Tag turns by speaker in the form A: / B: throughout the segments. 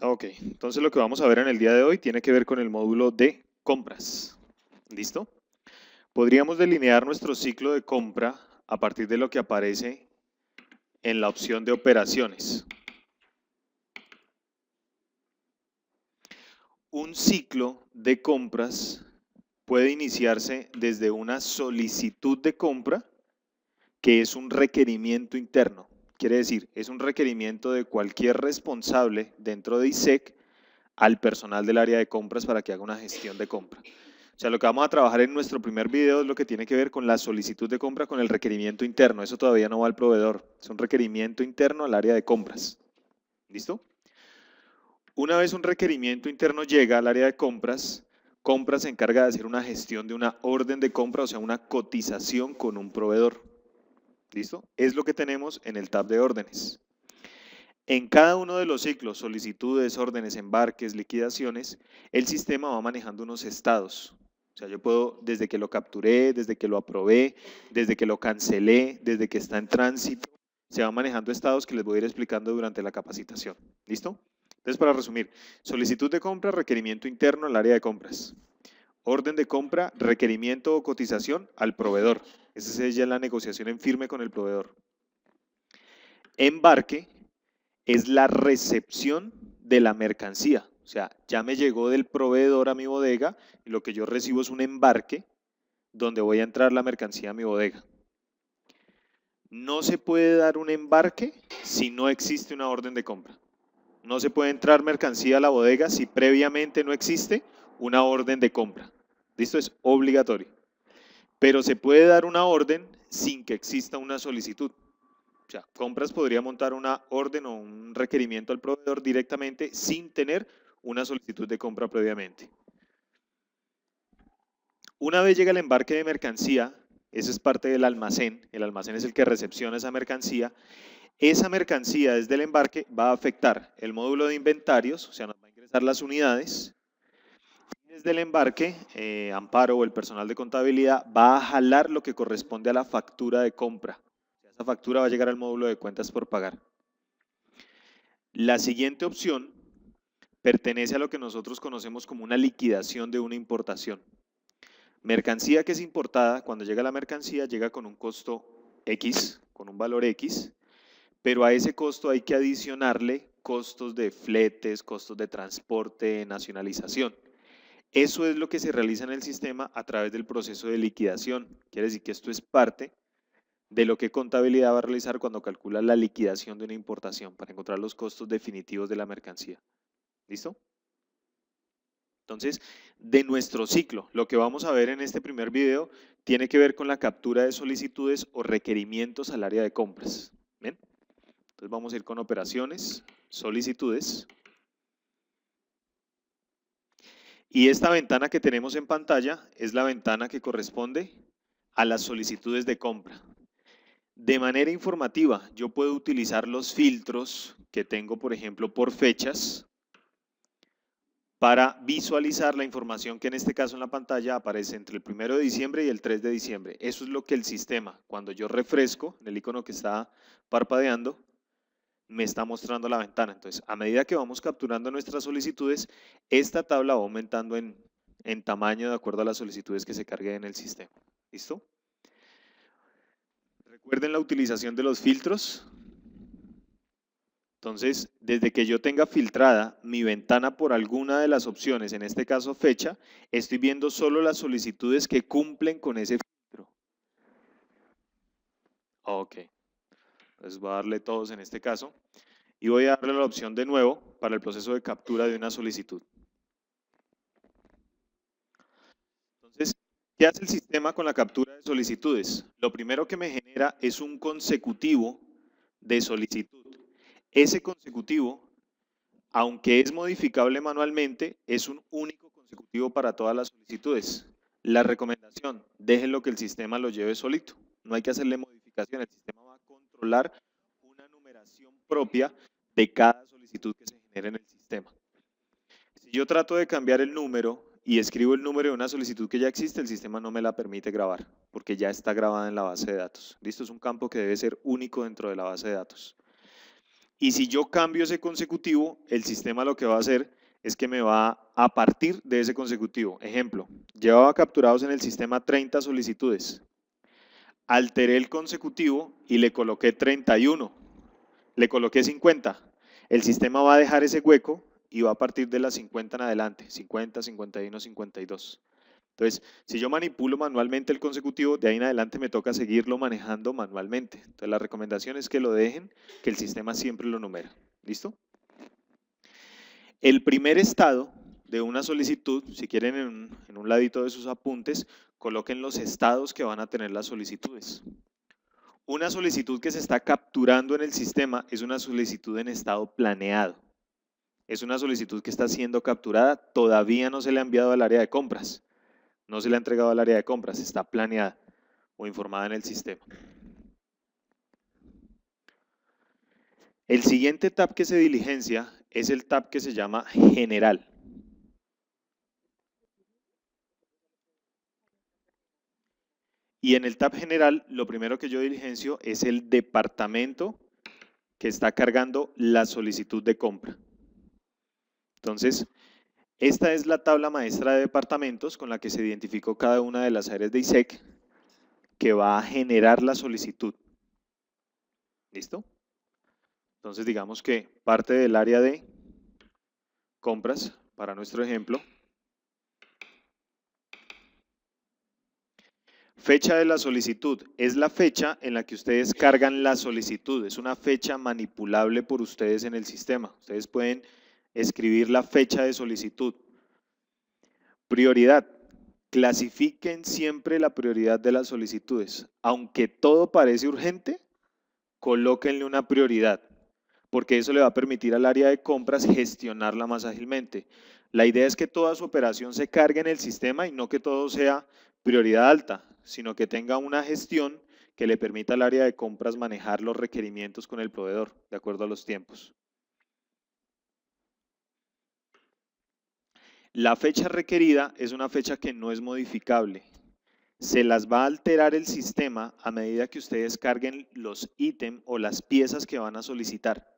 A: Ok, entonces lo que vamos a ver en el día de hoy tiene que ver con el módulo de compras. ¿Listo? Podríamos delinear nuestro ciclo de compra a partir de lo que aparece en la opción de operaciones. Un ciclo de compras puede iniciarse desde una solicitud de compra, que es un requerimiento interno. Quiere decir, es un requerimiento de cualquier responsable dentro de ISEC al personal del área de compras para que haga una gestión de compra. O sea, lo que vamos a trabajar en nuestro primer video es lo que tiene que ver con la solicitud de compra con el requerimiento interno. Eso todavía no va al proveedor. Es un requerimiento interno al área de compras. ¿Listo? Una vez un requerimiento interno llega al área de compras, compras se encarga de hacer una gestión de una orden de compra, o sea, una cotización con un proveedor. ¿Listo? Es lo que tenemos en el tab de órdenes. En cada uno de los ciclos, solicitudes, órdenes, embarques, liquidaciones, el sistema va manejando unos estados. O sea, yo puedo, desde que lo capturé, desde que lo aprobé, desde que lo cancelé, desde que está en tránsito, se van manejando estados que les voy a ir explicando durante la capacitación. ¿Listo? Entonces, para resumir, solicitud de compra, requerimiento interno al área de compras. Orden de compra, requerimiento o cotización al proveedor. Esa es ya la negociación en firme con el proveedor. Embarque es la recepción de la mercancía. O sea, ya me llegó del proveedor a mi bodega y lo que yo recibo es un embarque donde voy a entrar la mercancía a mi bodega. No se puede dar un embarque si no existe una orden de compra. No se puede entrar mercancía a la bodega si previamente no existe una orden de compra. Esto es obligatorio. Pero se puede dar una orden sin que exista una solicitud. O sea, compras podría montar una orden o un requerimiento al proveedor directamente sin tener una solicitud de compra previamente. Una vez llega el embarque de mercancía, eso es parte del almacén, el almacén es el que recepciona esa mercancía desde el embarque va a afectar el módulo de inventarios, o sea, nos va a ingresar las unidades, y desde el embarque, Amparo o el personal de contabilidad va a jalar lo que corresponde a la factura de compra. Esa factura va a llegar al módulo de cuentas por pagar. La siguiente opción pertenece a lo que nosotros conocemos como una liquidación de una importación. Mercancía que es importada, cuando llega la mercancía, llega con un costo X, con un valor X, pero a ese costo hay que adicionarle costos de fletes, costos de transporte, nacionalización. Eso es lo que se realiza en el sistema a través del proceso de liquidación. Quiere decir que esto es parte de lo que contabilidad va a realizar cuando calcula la liquidación de una importación para encontrar los costos definitivos de la mercancía. ¿Listo? Entonces, de nuestro ciclo, lo que vamos a ver en este primer video tiene que ver con la captura de solicitudes o requerimientos al área de compras. ¿Bien? Entonces vamos a ir con operaciones, solicitudes. Y esta ventana que tenemos en pantalla es la ventana que corresponde a las solicitudes de compra. De manera informativa, yo puedo utilizar los filtros que tengo, por ejemplo, por fechas, para visualizar la información que en este caso en la pantalla aparece entre el 1 de diciembre y el 3 de diciembre. Eso es lo que el sistema, cuando yo refresco, en el icono que está parpadeando, me está mostrando la ventana. Entonces, a medida que vamos capturando nuestras solicitudes, esta tabla va aumentando en tamaño de acuerdo a las solicitudes que se carguen en el sistema. ¿Listo? Recuerden la utilización de los filtros. Entonces, desde que yo tenga filtrada mi ventana por alguna de las opciones, en este caso fecha, estoy viendo solo las solicitudes que cumplen con ese filtro. Ok, entonces voy a darle todos en este caso y voy a darle la opción de nuevo para el proceso de captura de una solicitud. Entonces, ¿qué hace el sistema con la captura de solicitudes? Lo primero que me genera es un consecutivo de solicitud. Ese consecutivo, aunque es modificable manualmente, es un único consecutivo para todas las solicitudes. La recomendación, déjenlo que el sistema lo lleve solito. No hay que hacerle modificaciones. El sistema va a controlar una numeración propia de cada solicitud que se genere en el sistema. Si yo trato de cambiar el número y escribo el número de una solicitud que ya existe, el sistema no me la permite grabar, porque ya está grabada en la base de datos. Listo, es un campo que debe ser único dentro de la base de datos. Y si yo cambio ese consecutivo, el sistema lo que va a hacer es que me va a partir de ese consecutivo. Ejemplo, llevaba capturados en el sistema 30 solicitudes. Alteré el consecutivo y le coloqué 31. Le coloqué 50. El sistema va a dejar ese hueco y va a partir de las 50 en adelante. 50, 51, 52. Entonces, si yo manipulo manualmente el consecutivo, de ahí en adelante me toca seguirlo manejando manualmente. Entonces, la recomendación es que lo dejen, que el sistema siempre lo numera. ¿Listo? El primer estado de una solicitud, si quieren en un ladito de sus apuntes, coloquen los estados que van a tener las solicitudes. Una solicitud que se está capturando en el sistema es una solicitud en estado planeado. Es una solicitud que está siendo capturada, todavía no se le ha enviado al área de compras. No se le ha entregado al área de compras, está planeada o informada en el sistema. El siguiente tab que se diligencia es el tab que se llama general. Y en el tab general, lo primero que yo diligencio es el departamento que está cargando la solicitud de compra. Entonces, esta es la tabla maestra de departamentos con la que se identificó cada una de las áreas de ISEC que va a generar la solicitud. ¿Listo? Entonces, digamos que parte del área de compras, para nuestro ejemplo, fecha de la solicitud es la fecha en la que ustedes cargan la solicitud. Es una fecha manipulable por ustedes en el sistema. Ustedes pueden escribir la fecha de solicitud. Prioridad. Clasifiquen siempre la prioridad de las solicitudes. Aunque todo parece urgente, colóquenle una prioridad, porque eso le va a permitir al área de compras gestionarla más ágilmente. La idea es que toda su operación se cargue en el sistema y no que todo sea prioridad alta, sino que tenga una gestión que le permita al área de compras manejar los requerimientos con el proveedor, de acuerdo a los tiempos. La fecha requerida es una fecha que no es modificable. Se las va a alterar el sistema a medida que ustedes carguen los ítems o las piezas que van a solicitar.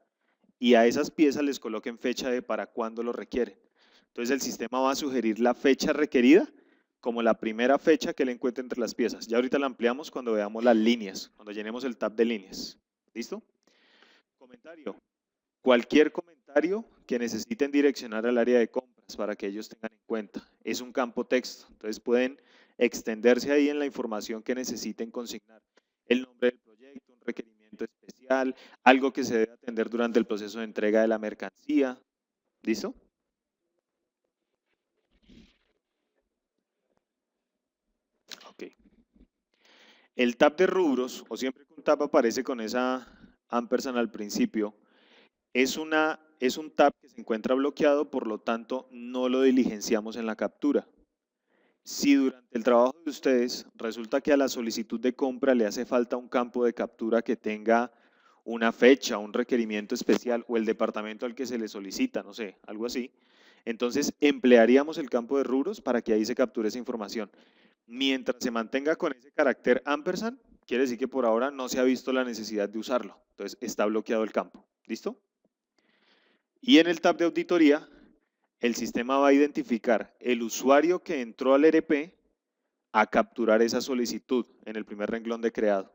A: Y a esas piezas les coloquen fecha de para cuándo lo requieren. Entonces el sistema va a sugerir la fecha requerida como la primera fecha que le encuentre entre las piezas. Ya ahorita la ampliamos cuando veamos las líneas, cuando llenemos el tab de líneas. ¿Listo? Comentario. Cualquier comentario que necesiten direccionar al área de compras para que ellos tengan en cuenta. Es un campo texto, entonces pueden extenderse ahí en la información que necesiten consignar. El nombre del proyecto, un requerimiento especial, algo que se debe atender durante el proceso de entrega de la mercancía. ¿Listo? Ok. El tab de rubros, o siempre que un tab aparece con esa ampersand al principio, es un tab que se encuentra bloqueado, por lo tanto no lo diligenciamos en la captura. Si durante el trabajo de ustedes resulta que a la solicitud de compra le hace falta un campo de captura que tenga una fecha, un requerimiento especial o el departamento al que se le solicita, no sé, algo así, entonces emplearíamos el campo de rubros para que ahí se capture esa información. Mientras se mantenga con ese carácter ampersand, quiere decir que por ahora no se ha visto la necesidad de usarlo. Entonces está bloqueado el campo. ¿Listo? Y en el tab de auditoría, el sistema va a identificar el usuario que entró al ERP a capturar esa solicitud en el primer renglón de creado.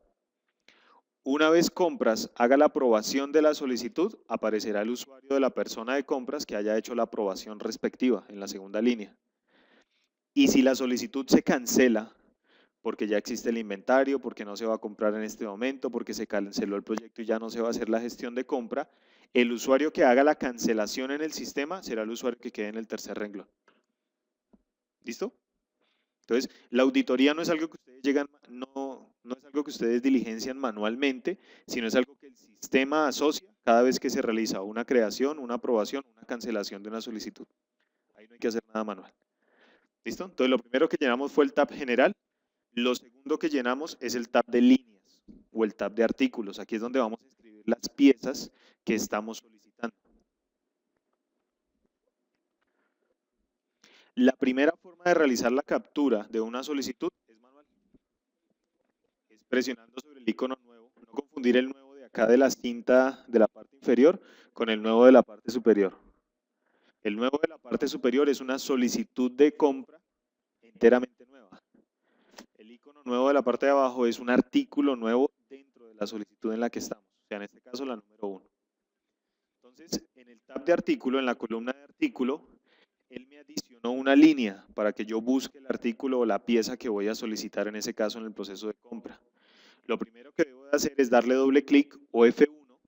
A: Una vez compras haga la aprobación de la solicitud, aparecerá el usuario de la persona de compras que haya hecho la aprobación respectiva en la segunda línea. Y si la solicitud se cancela, porque ya existe el inventario, porque no se va a comprar en este momento, porque se canceló el proyecto y ya no se va a hacer la gestión de compra, el usuario que haga la cancelación en el sistema será el usuario que quede en el tercer renglón. ¿Listo? Entonces, la auditoría no es algo que ustedes no es algo que ustedes diligencian manualmente, sino es algo que el sistema asocia cada vez que se realiza una creación, una aprobación, una cancelación de una solicitud. Ahí no hay que hacer nada manual. ¿Listo? Entonces, lo primero que llenamos fue el tab general. Lo segundo que llenamos es el tab de líneas o el tab de artículos. Aquí es donde vamos a escribir las piezas que estamos solicitando. La primera forma de realizar la captura de una solicitud es manual. Es presionando sobre el icono nuevo. No confundir el nuevo de acá acá de la cinta de la parte inferior con el nuevo de la parte superior. El nuevo de la parte superior es una solicitud de compra enteramente nueva. El icono nuevo de la parte de abajo es un artículo nuevo dentro de la solicitud en la que estamos, o sea, en este caso la número 1. Entonces, en el tab de artículo, en la columna de artículo, él me adicionó una línea para que yo busque el artículo o la pieza que voy a solicitar en ese caso en el proceso de compra. Lo primero que debo de hacer es darle doble clic o F1,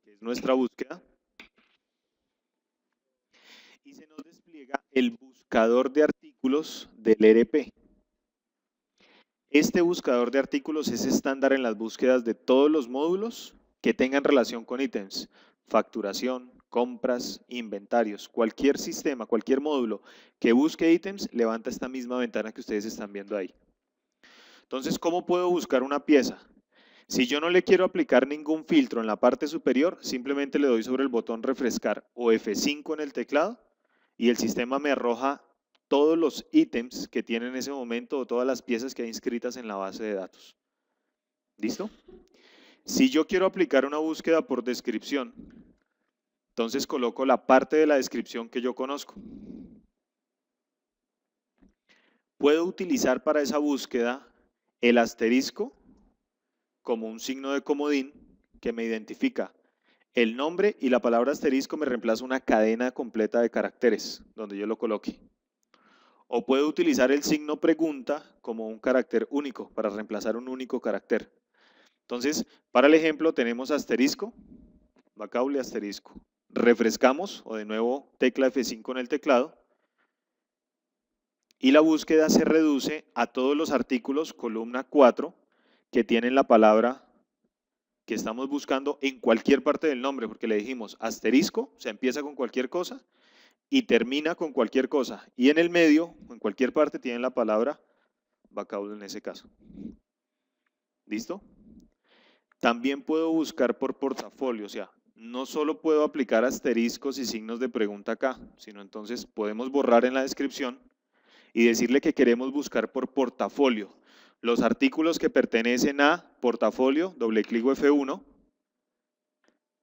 A: que es nuestra búsqueda, y se nos despliega el buscador de artículos del ERP. Este buscador de artículos es estándar en las búsquedas de todos los módulos que tengan relación con ítems, facturación, compras, inventarios. Cualquier sistema, cualquier módulo que busque ítems, levanta esta misma ventana que ustedes están viendo ahí. Entonces, ¿cómo puedo buscar una pieza? Si yo no le quiero aplicar ningún filtro en la parte superior, simplemente le doy sobre el botón refrescar o F5 en el teclado y el sistema me arroja todos los ítems que tiene en ese momento o todas las piezas que hay inscritas en la base de datos. ¿Listo? Si yo quiero aplicar una búsqueda por descripción, entonces coloco la parte de la descripción que yo conozco. Puedo utilizar para esa búsqueda el asterisco como un signo de comodín que me identifica el nombre y la palabra asterisco me reemplaza una cadena completa de caracteres donde yo lo coloque. O puedo utilizar el signo pregunta como un carácter único para reemplazar un único carácter. Entonces, para el ejemplo tenemos asterisco, Bacaule asterisco. Refrescamos o de nuevo tecla F5 en el teclado y la búsqueda se reduce a todos los artículos columna 4 que tienen la palabra que estamos buscando en cualquier parte del nombre, porque le dijimos asterisco, o sea, empieza con cualquier cosa y termina con cualquier cosa. Y en el medio, en cualquier parte, tienen la palabra Bacaule en ese caso. ¿Listo? También puedo buscar por portafolio, o sea, no solo puedo aplicar asteriscos y signos de pregunta acá, sino entonces podemos borrar en la descripción y decirle que queremos buscar por portafolio. Los artículos que pertenecen a portafolio, doble clic o F1,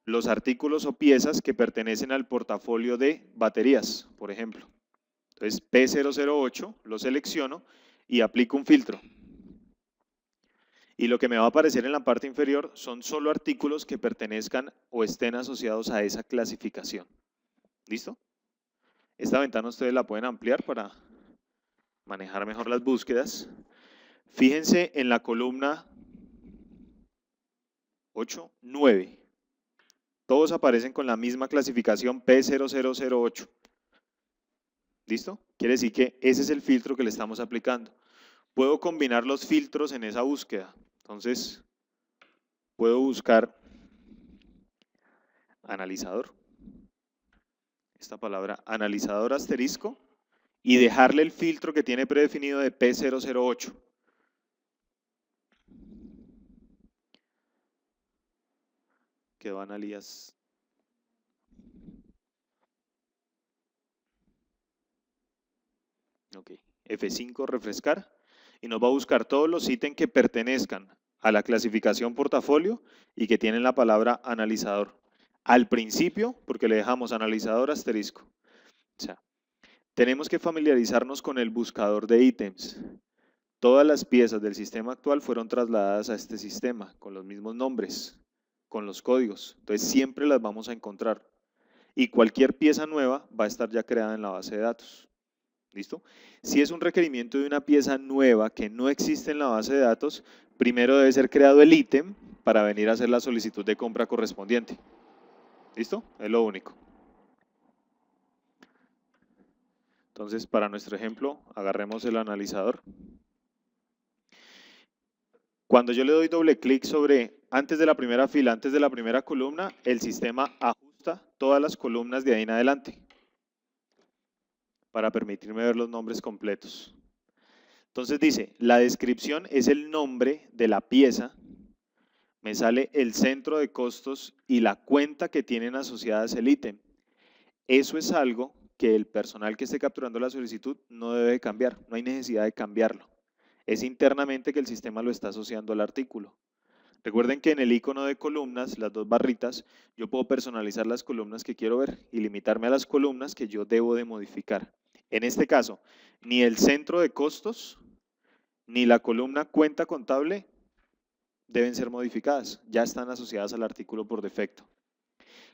A: los artículos o piezas que pertenecen al portafolio de baterías, por ejemplo. Entonces P008 lo selecciono y aplico un filtro. Y lo que me va a aparecer en la parte inferior son solo artículos que pertenezcan o estén asociados a esa clasificación. ¿Listo? Esta ventana ustedes la pueden ampliar para manejar mejor las búsquedas. Fíjense en la columna 8, 9. Todos aparecen con la misma clasificación P0008. ¿Listo? Quiere decir que ese es el filtro que le estamos aplicando. Puedo combinar los filtros en esa búsqueda. Entonces, puedo buscar analizador. Esta palabra analizador asterisco y dejarle el filtro que tiene predefinido de P008. Quedó analías. Ok, F5 refrescar y nos va a buscar todos los ítems que pertenezcan a la clasificación portafolio y que tienen la palabra analizador. Al principio, porque le dejamos analizador asterisco. O sea, tenemos que familiarizarnos con el buscador de ítems. Todas las piezas del sistema actual fueron trasladadas a este sistema con los mismos nombres, con los códigos. Entonces siempre las vamos a encontrar. Y cualquier pieza nueva va a estar ya creada en la base de datos. ¿Listo? Si es un requerimiento de una pieza nueva que no existe en la base de datos, primero debe ser creado el ítem para venir a hacer la solicitud de compra correspondiente. ¿Listo? Es lo único. Entonces, para nuestro ejemplo, agarremos el analizador. Cuando yo le doy doble clic sobre antes de la primera fila, antes de la primera columna, el sistema ajusta todas las columnas de ahí en adelante para permitirme ver los nombres completos. Entonces dice, la descripción es el nombre de la pieza, me sale el centro de costos y la cuenta que tienen asociadas el ítem. Eso es algo que el personal que esté capturando la solicitud no debe cambiar, no hay necesidad de cambiarlo. Es internamente que el sistema lo está asociando al artículo. Recuerden que en el icono de columnas, las dos barritas, yo puedo personalizar las columnas que quiero ver y limitarme a las columnas que yo debo de modificar. En este caso, ni el centro de costos, ni la columna cuenta contable deben ser modificadas. Ya están asociadas al artículo por defecto.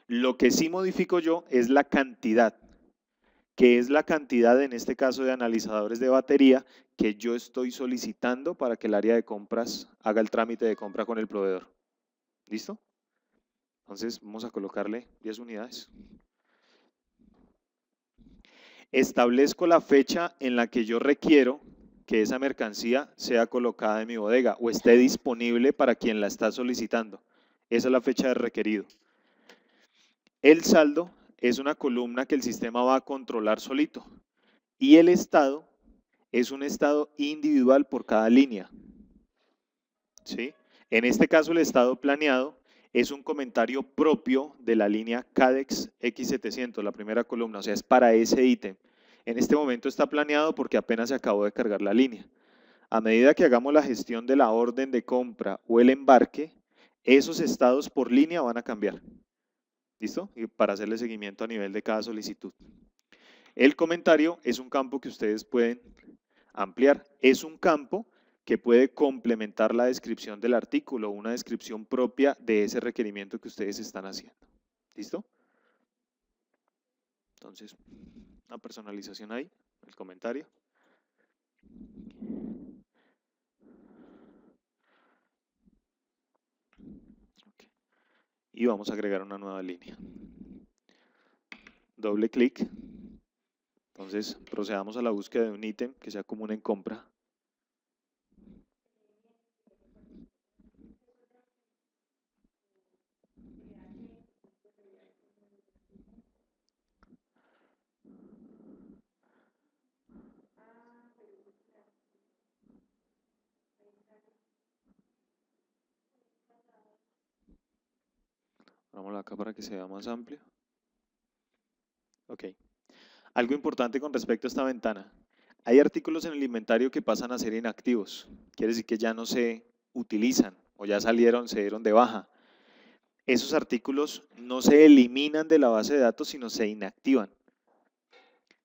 A: Lo que sí modifico yo es la cantidad, que es la cantidad en este caso de analizadores de batería que yo estoy solicitando para que el área de compras haga el trámite de compra con el proveedor. ¿Listo? Entonces vamos a colocarle 10 unidades. Establezco la fecha en la que yo requiero que esa mercancía sea colocada en mi bodega o esté disponible para quien la está solicitando. Esa es la fecha de requerido. El saldo es una columna que el sistema va a controlar solito y el estado es un estado individual por cada línea. ¿Sí? En este caso el estado planeado es un comentario propio de la línea CADEX X700, la primera columna, o sea, es para ese ítem. En este momento está planeado porque apenas se acabó de cargar la línea. A medida que hagamos la gestión de la orden de compra o el embarque, esos estados por línea van a cambiar. ¿Listo? Y para hacerle seguimiento a nivel de cada solicitud. El comentario es un campo que ustedes pueden ampliar. Es un campo que puede complementar la descripción del artículo, una descripción propia de ese requerimiento que ustedes están haciendo. ¿Listo? Entonces, una personalización ahí, el comentario. Okay. Y vamos a agregar una nueva línea. Doble clic. Entonces, procedamos a la búsqueda de un ítem que sea común en compra. Vamos acá para que sea más amplio. Ok. Algo importante con respecto a esta ventana. Hay artículos en el inventario que pasan a ser inactivos. Quiere decir que ya no se utilizan o ya salieron, se dieron de baja. Esos artículos no se eliminan de la base de datos, sino se inactivan.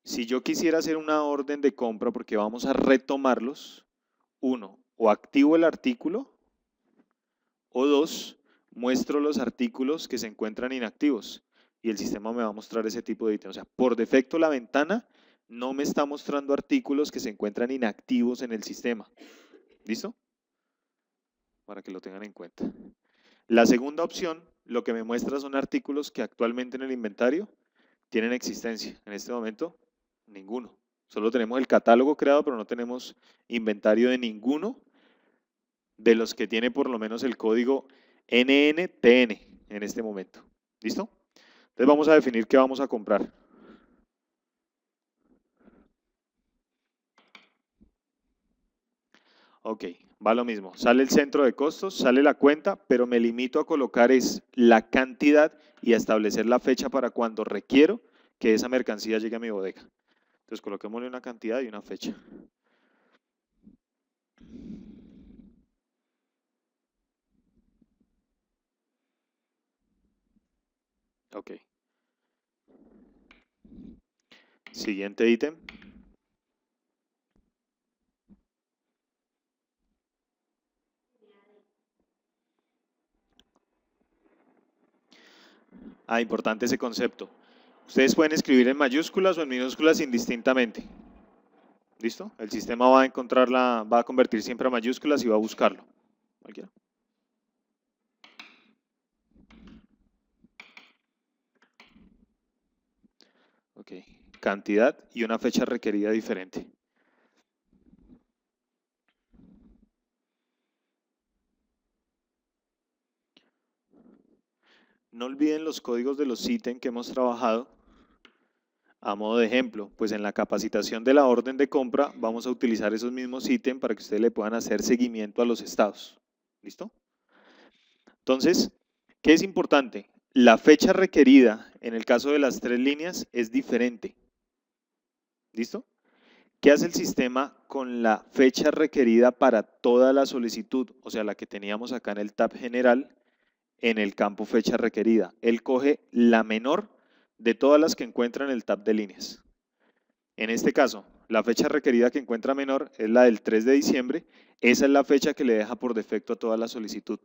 A: Si yo quisiera hacer una orden de compra porque vamos a retomarlos, uno, o activo el artículo, o dos, muestro los artículos que se encuentran inactivos y el sistema me va a mostrar ese tipo de ítems. O sea, por defecto la ventana no me está mostrando artículos que se encuentran inactivos en el sistema. ¿Listo? Para que lo tengan en cuenta. La segunda opción, lo que me muestra son artículos que actualmente en el inventario tienen existencia. En este momento, ninguno. Solo tenemos el catálogo creado, pero no tenemos inventario de ninguno de los que tiene por lo menos el código NNTN en este momento. ¿Listo? Entonces vamos a definir qué vamos a comprar. Ok, va lo mismo. Sale el centro de costos, sale la cuenta, pero me limito a colocar es la cantidad y a establecer la fecha para cuando requiero que esa mercancía llegue a mi bodega. Entonces coloquémosle una cantidad y una fecha. Ok. Siguiente ítem. Ah, importante ese concepto. Ustedes pueden escribir en mayúsculas o en minúsculas indistintamente. ¿Listo? El sistema va a encontrarla, va a convertir siempre a mayúsculas y va a buscarlo. ¿Cualquiera? Ok. Cantidad y una fecha requerida diferente. No olviden los códigos de los ítems que hemos trabajado. A modo de ejemplo, pues en la capacitación de la orden de compra vamos a utilizar esos mismos ítems para que ustedes le puedan hacer seguimiento a los estados. ¿Listo? Entonces, ¿qué es importante? La fecha requerida en el caso de las 3 líneas es diferente. ¿Listo? ¿Qué hace el sistema con la fecha requerida para toda la solicitud? O sea, la que teníamos acá en el tab general, en el campo fecha requerida. Él coge la menor de todas las que encuentra en el tab de líneas. En este caso, la fecha requerida que encuentra menor es la del 3 de diciembre. Esa es la fecha que le deja por defecto a toda la solicitud.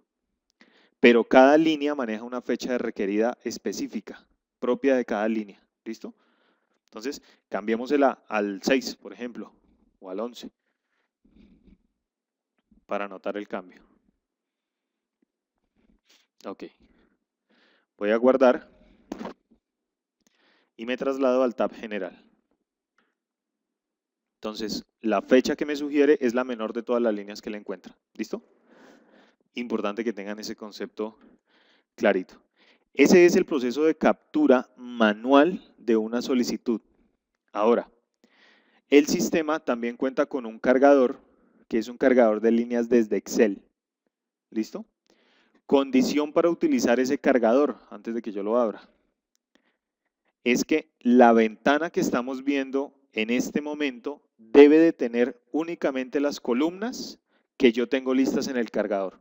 A: Pero cada línea maneja una fecha de requerida específica, propia de cada línea. ¿Listo? Entonces, cambiémosela al 6, por ejemplo, o al 11, para anotar el cambio. Ok. Voy a guardar y me traslado al tab general. Entonces, la fecha que me sugiere es la menor de todas las líneas que le encuentra. ¿Listo? Importante que tengan ese concepto clarito. Ese es el proceso de captura manual de una solicitud. Ahora, el sistema también cuenta con un cargador, que es un cargador de líneas desde Excel. ¿Listo? Condición para utilizar ese cargador, antes de que yo lo abra, es que la ventana que estamos viendo en este momento debe de tener únicamente las columnas que yo tengo listas en el cargador.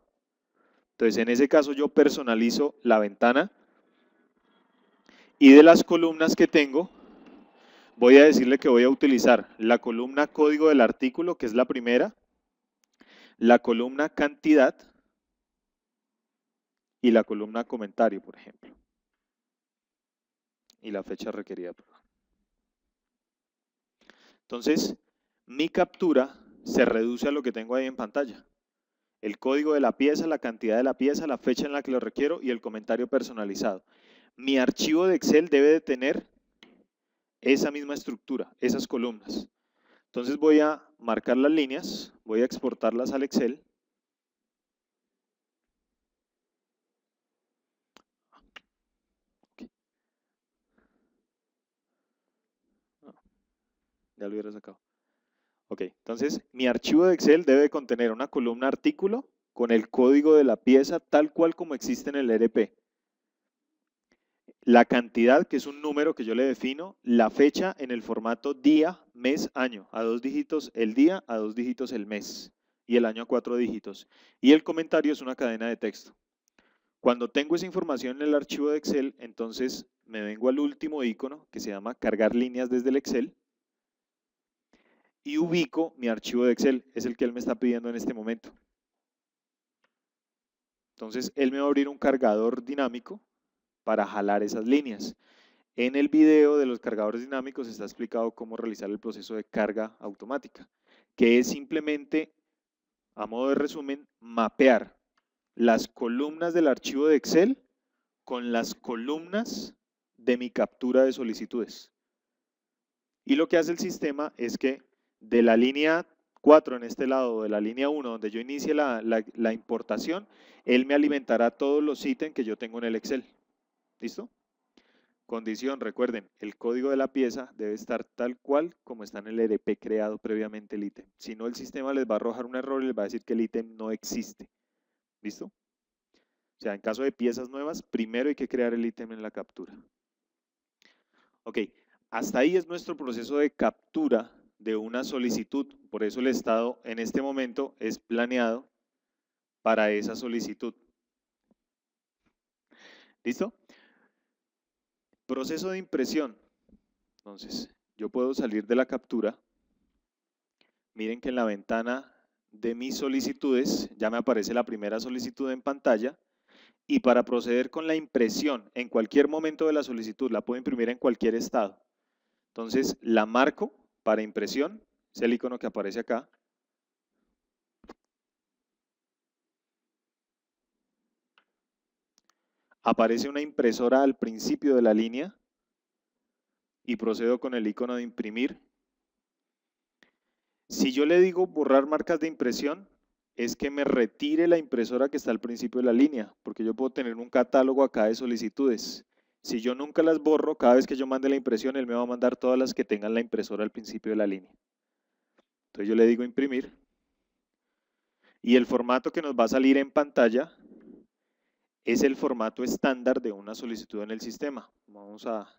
A: Entonces, en ese caso yo personalizo la ventana y de las columnas que tengo, voy a decirle que voy a utilizar la columna código del artículo, que es la primera, la columna cantidad y la columna comentario, por ejemplo. Y la fecha requerida. Entonces, mi captura se reduce a lo que tengo ahí en pantalla. El código de la pieza, la cantidad de la pieza, la fecha en la que lo requiero y el comentario personalizado. Mi archivo de Excel debe de tener esa misma estructura, esas columnas. Entonces voy a marcar las líneas, voy a exportarlas al Excel. Ya lo hubiera sacado. Ok, entonces mi archivo de Excel debe contener una columna artículo con el código de la pieza tal cual como existe en el ERP. La cantidad, que es un número que yo le defino, la fecha en el formato día, mes, año, a 2 dígitos el día, a 2 dígitos el mes y el año a 4 dígitos. Y el comentario es una cadena de texto. Cuando tengo esa información en el archivo de Excel, entonces me vengo al último icono que se llama cargar líneas desde el Excel y ubico mi archivo de Excel, es el que él me está pidiendo en este momento. Entonces él me va a abrir un cargador dinámico para jalar esas líneas. En el video de los cargadores dinámicos está explicado cómo realizar el proceso de carga automática, que es simplemente, a modo de resumen, mapear las columnas del archivo de Excel con las columnas de mi captura de solicitudes. Y lo que hace el sistema es que de la línea 4 en este lado, de la línea 1 donde yo inicie la importación, él me alimentará todos los ítems que yo tengo en el Excel. ¿Listo? Condición, recuerden, el código de la pieza debe estar tal cual como está en el ERP creado previamente el ítem. Si no, el sistema les va a arrojar un error y les va a decir que el ítem no existe. ¿Listo? O sea, en caso de piezas nuevas, primero hay que crear el ítem en la captura. Ok, hasta ahí es nuestro proceso de captura de una solicitud. Por eso el estado en este momento es planeado para esa solicitud. ¿Listo? Proceso de impresión. Entonces, yo puedo salir de la captura. Miren que en la ventana de mis solicitudes ya me aparece la primera solicitud en pantalla y para proceder con la impresión en cualquier momento de la solicitud, la puedo imprimir en cualquier estado. Entonces la marco para impresión, es el icono que aparece acá. Aparece una impresora al principio de la línea y procedo con el icono de imprimir. Si yo le digo borrar marcas de impresión, es que me retire la impresora que está al principio de la línea, porque yo puedo tener un catálogo acá de solicitudes. Si yo nunca las borro, cada vez que yo mande la impresión, él me va a mandar todas las que tengan la impresora al principio de la línea. Entonces yo le digo imprimir. Y el formato que nos va a salir en pantalla es el formato estándar de una solicitud en el sistema. Vamos a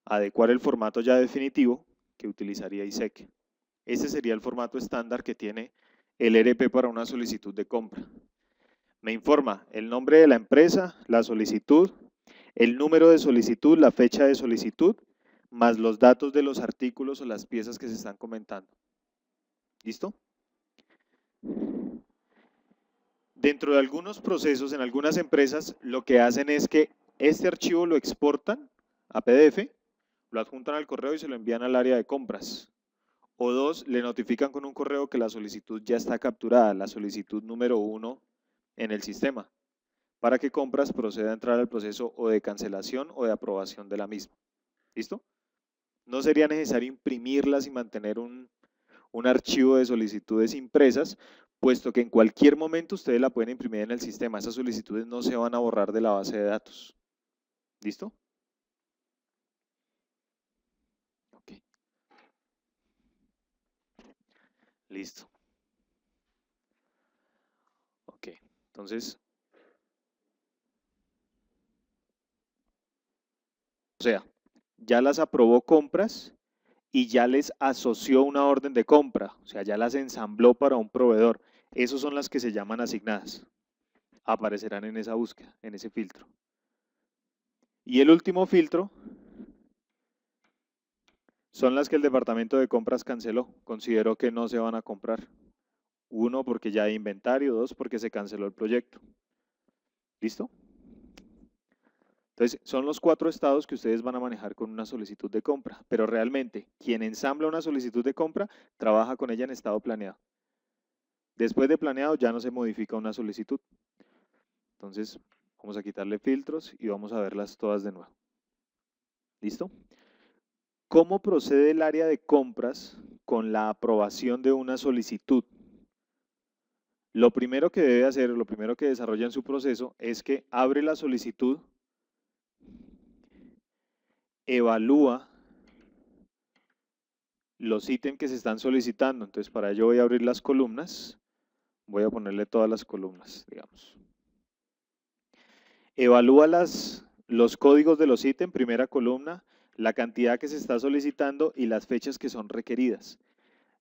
A: adecuar el formato ya definitivo que utilizaría ISEC. Ese sería el formato estándar que tiene el ERP para una solicitud de compra. Me informa el nombre de la empresa, la solicitud, el número de solicitud, la fecha de solicitud, más los datos de los artículos o las piezas que se están comentando. ¿Listo? Dentro de algunos procesos, en algunas empresas, lo que hacen es que este archivo lo exportan a PDF, lo adjuntan al correo y se lo envían al área de compras. O dos, le notifican con un correo que la solicitud ya está capturada, la solicitud número 1 en el sistema, para que compras proceda a entrar al proceso o de cancelación o de aprobación de la misma. ¿Listo? No sería necesario imprimirlas y mantener un archivo de solicitudes impresas, puesto que en cualquier momento ustedes la pueden imprimir en el sistema. Esas solicitudes no se van a borrar de la base de datos. ¿Listo? Ok. Listo. Ok. Entonces, o sea, ya las aprobó compras y ya les asoció una orden de compra, o sea, ya las ensambló para un proveedor. Esas son las que se llaman asignadas. Aparecerán en esa búsqueda, en ese filtro. Y el último filtro son las que el departamento de compras canceló. Consideró que no se van a comprar. 1, porque ya hay inventario. 2, porque se canceló el proyecto. ¿Listo? Entonces, son los 4 estados que ustedes van a manejar con una solicitud de compra. Pero realmente, quien ensambla una solicitud de compra, trabaja con ella en estado planeado. Después de planeado, ya no se modifica una solicitud. Entonces, vamos a quitarle filtros y vamos a verlas todas de nuevo. ¿Listo? ¿Cómo procede el área de compras con la aprobación de una solicitud? Lo primero que debe hacer, lo primero que desarrolla en su proceso es que abre la solicitud, evalúa los ítems que se están solicitando. Entonces, para ello voy a abrir las columnas, voy a ponerle todas las columnas, digamos. Evalúa los códigos de los ítems, primera columna, la cantidad que se está solicitando y las fechas que son requeridas.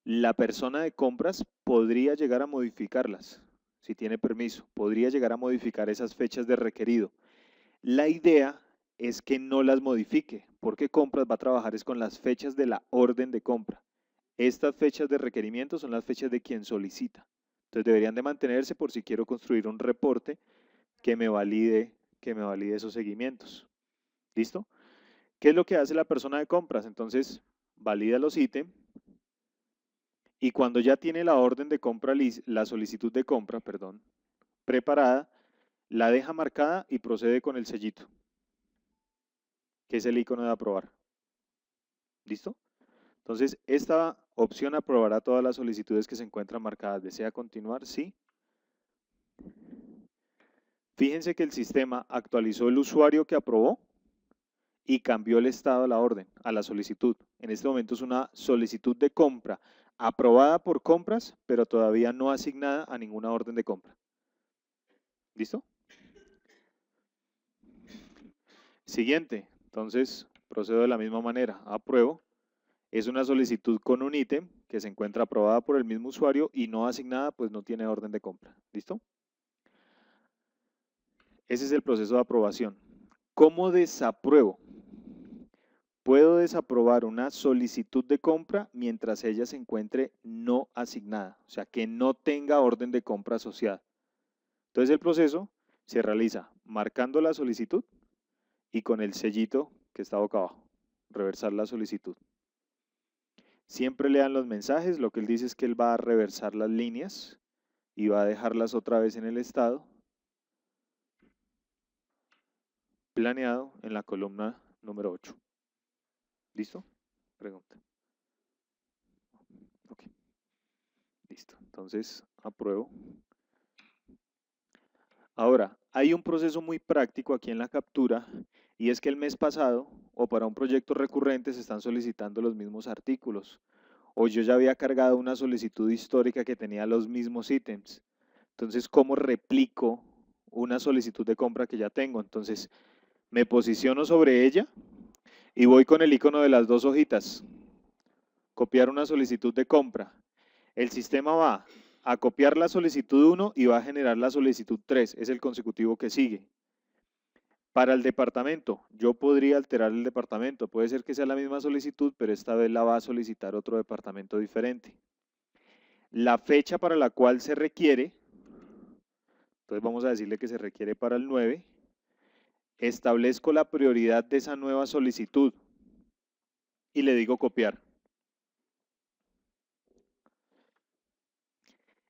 A: La persona de compras podría llegar a modificarlas, si tiene permiso, podría llegar a modificar esas fechas de requerido. La idea es que no las modifique, porque compras va a trabajar es con las fechas de la orden de compra. Estas fechas de requerimiento son las fechas de quien solicita. Entonces deberían de mantenerse por si quiero construir un reporte que me valide esos seguimientos. ¿Listo? ¿Qué es lo que hace la persona de compras? Entonces valida los ítems y cuando ya tiene la orden de compra, la solicitud de compra, perdón, preparada, la deja marcada y procede con el sellito, que es el icono de aprobar. ¿Listo? Entonces, esta opción aprobará todas las solicitudes que se encuentran marcadas. ¿Desea continuar? Sí. Fíjense que el sistema actualizó el usuario que aprobó y cambió el estado de la orden a la solicitud. En este momento es una solicitud de compra aprobada por compras, pero todavía no asignada a ninguna orden de compra. ¿Listo? Siguiente. Entonces, procedo de la misma manera. Apruebo. Es una solicitud con un ítem que se encuentra aprobada por el mismo usuario y no asignada, pues no tiene orden de compra. ¿Listo? Ese es el proceso de aprobación. ¿Cómo desapruebo? Puedo desaprobar una solicitud de compra mientras ella se encuentre no asignada, o sea, que no tenga orden de compra asociada. Entonces el proceso se realiza marcando la solicitud y con el sellito que está boca abajo, reversar la solicitud. Siempre lean los mensajes, lo que él dice es que él va a reversar las líneas y va a dejarlas otra vez en el estado planeado en la columna número 8. ¿Listo? Pregunta. Ok. Listo. Entonces, apruebo. Ahora, hay un proceso muy práctico aquí en la captura y es que el mes pasado o para un proyecto recurrente se están solicitando los mismos artículos o yo ya había cargado una solicitud histórica que tenía los mismos ítems. Entonces, ¿cómo replico una solicitud de compra que ya tengo? Entonces, me posiciono sobre ella y voy con el icono de las dos hojitas. copiar una solicitud de compra. El sistema va a copiar la solicitud 1 y va a generar la solicitud 3, es el consecutivo que sigue. Para el departamento, yo podría alterar el departamento, puede ser que sea la misma solicitud, pero esta vez la va a solicitar otro departamento diferente. La fecha para la cual se requiere, entonces vamos a decirle que se requiere para el 9, establezco la prioridad de esa nueva solicitud y le digo copiar.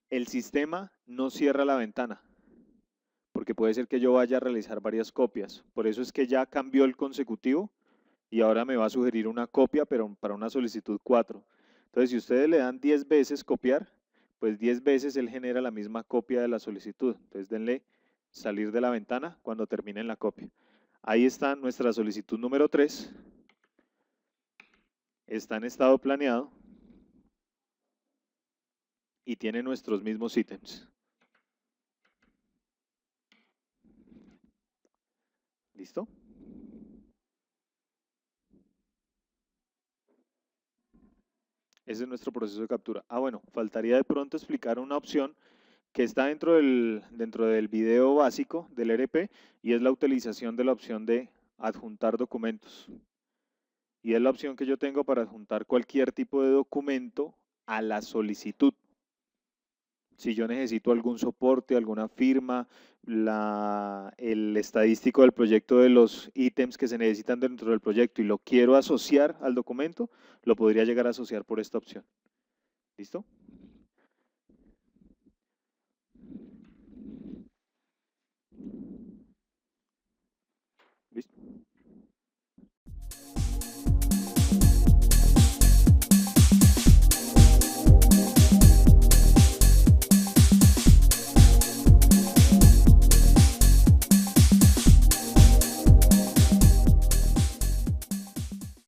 A: El sistema no cierra la ventana, porque puede ser que yo vaya a realizar varias copias. Por eso es que ya cambió el consecutivo y ahora me va a sugerir una copia, pero para una solicitud 4. Entonces, si ustedes le dan 10 veces copiar, pues 10 veces él genera la misma copia de la solicitud. Entonces, denle salir de la ventana cuando terminen la copia. Ahí está nuestra solicitud número 3. Está en estado planeado y tiene nuestros mismos ítems. ¿Listo? Ese es nuestro proceso de captura. Bueno, faltaría de pronto explicar una opción que está dentro del video básico del ERP y es la utilización de la opción de adjuntar documentos. Y es la opción que yo tengo para adjuntar cualquier tipo de documento a la solicitud. Si yo necesito algún soporte, alguna firma, el estadístico del proyecto de los ítems que se necesitan dentro del proyecto y lo quiero asociar al documento, lo podría llegar a asociar por esta opción. ¿Listo?